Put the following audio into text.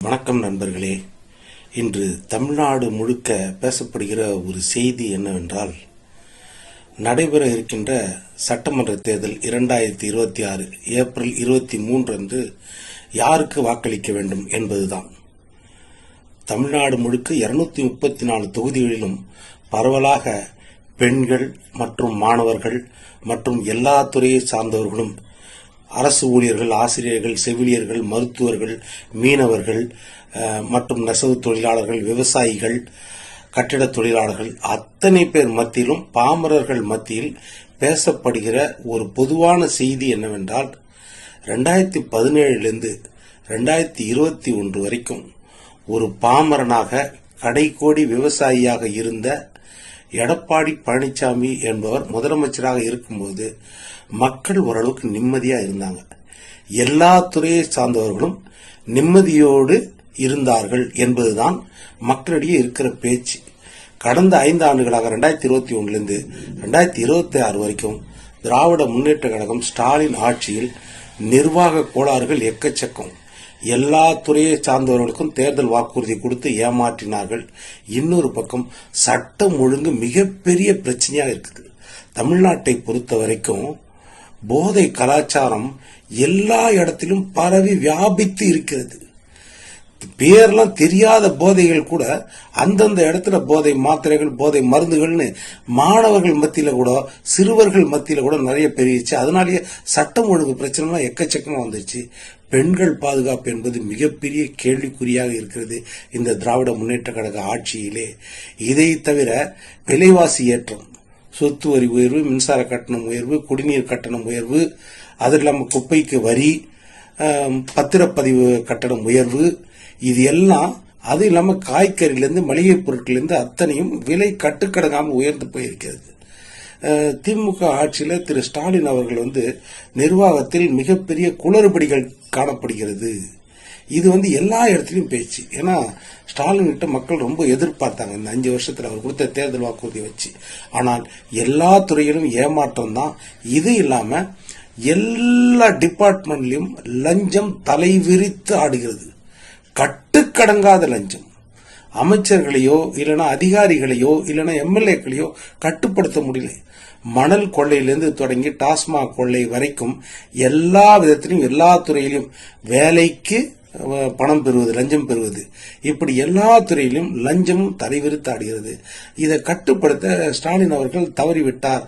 வணக்கம் நண்பர்களே. இன்று தமிழ்நாடு முழுக்க பேசப்படுகிற ஒரு செய்தி என்னவென்றால், நடைபெற இருக்கின்ற சட்டமன்ற தேர்தல் 2026 ஏப்ரல் 23 அன்று யாருக்கு வாக்களிக்க வேண்டும் என்பதுதான். தமிழ்நாடு முழுக்க 234 தொகுதிகளிலும் பரவலாக பெண்கள் மற்றும் மாணவர்கள் மற்றும் எல்லா துறையை சார்ந்தவர்களும், அரசு ஊழியர்கள், ஆசிரியர்கள், செவிலியர்கள், மருத்துவர்கள், மீனவர்கள் மற்றும் நெசவு தொழிலாளர்கள், விவசாயிகள், கட்டிட தொழிலாளர்கள் அத்தனை பேர் மத்தியிலும், பாமரர்கள் மத்தியில் பேசப்படுகிற ஒரு பொதுவான செய்தி என்னவென்றால், 2017 2021 வரைக்கும் ஒரு பாமரனாக கடைக்கோடி விவசாயியாக இருந்த எடப்பாடி பழனிசாமி என்பவர் முதலமைச்சராக இருக்கும்போது மக்கள் ஓரளவுக்கு நிம்மதியா இருந்தாங்க. எல்லா துறையை சார்ந்தவர்களும் நிம்மதியோடு இருந்தார்கள் என்பதுதான் மக்களிடையே இருக்கிற பேச்சு. கடந்த 5 ஆண்டுகளாக 2021 2026 வரைக்கும் திராவிட முன்னேற்ற கழகம் ஸ்டாலின் ஆட்சியில் நிர்வாக கோளாறுகள் எக்கச்சக்கம். எல்லா துறையை சார்ந்தவர்களுக்கும் தேர்தல் வாக்குறுதி கொடுத்து ஏமாற்றினார்கள். இன்னொரு பக்கம் சட்டம் ஒழுங்கு மிகப்பெரிய பிரச்சனையாக இருக்குது. தமிழ்நாட்டை பொறுத்த வரைக்கும் போதை கலாச்சாரம் எல்லா இடத்திலும் பரவி வியாபித்து இருக்கிறது. பேர்லாம் தெரியாத போதைகள் கூட அந்தந்த இடத்துல போதை மாத்திரைகள், போதை மருந்துகள்னு மாணவர்கள் மத்தியில கூட, சிறுவர்கள் மத்தியில கூட நிறைய பெருகிச்சு. அதனாலேயே சட்டம் ஒழுங்கு பிரச்சனை எக்கச்சக்கமா வந்துருச்சு. பெண்கள் பாதுகாப்பு என்பது மிகப்பெரிய கேள்விக்குறியாக இருக்கிறது இந்த திராவிட முன்னேற்ற கழக ஆட்சியிலே. இதை தவிர விலைவாசி ஏற்றம், சொத்து வரி உயர்வு, மின்சார கட்டணம் உயர்வு, குடிநீர் கட்டணம் உயர்வு, அது இல்லாமல் குப்பைக்கு வரி, பத்திரப்பதிவு கட்டணம் உயர்வு, இது எல்லாம், அது இல்லாமல் காய்கறியிலிருந்து மளிகை பொருட்களிலிருந்து அத்தனையும் விலை கட்டுக்கடங்காமல் உயர்ந்து போயிருக்கிறது. திமுக ஆட்சியில் திரு ஸ்டாலின் அவர்கள் நிர்வாகத்தில் மிகப்பெரிய குளறுபடிகள் காணப்படுகிறது. இது எல்லா இடத்துலையும் பேச்சு. ஏன்னா ஸ்டாலின் கிட்ட மக்கள் ரொம்ப எதிர்பார்த்தாங்க இந்த 5 வருஷத்துல அவர் கொடுத்த தேர்தல் வாக்குறுதி வச்சு. ஆனால் எல்லா துறையிலும் ஏமாற்றம் தான். இது இல்லாம எல்லா டிபார்ட்மெண்ட்லயும் லஞ்சம் தலைவிரித்து ஆடுகிறது. கட்டுக்கடங்காத லஞ்சம். அமைச்சர்களையோ இல்லைன்னா அதிகாரிகளையோ இல்லைன்னா எம்எல்ஏக்களையோ கட்டுப்படுத்த முடியல. மணல் கொள்ளையிலிருந்து தொடங்கி டாஸ்மாக் கொள்ளை வரைக்கும் எல்லா விதத்திலும், எல்லா துறையிலும் வேலைக்கு பணம் பெறுவது, லஞ்சம் பெறுவது, இப்படி எல்லா துறையிலும் லஞ்சமும் தலைவிரித்து ஆடுகிறது. இதை கட்டுப்படுத்த ஸ்டாலின் அவர்கள் தவறிவிட்டார்.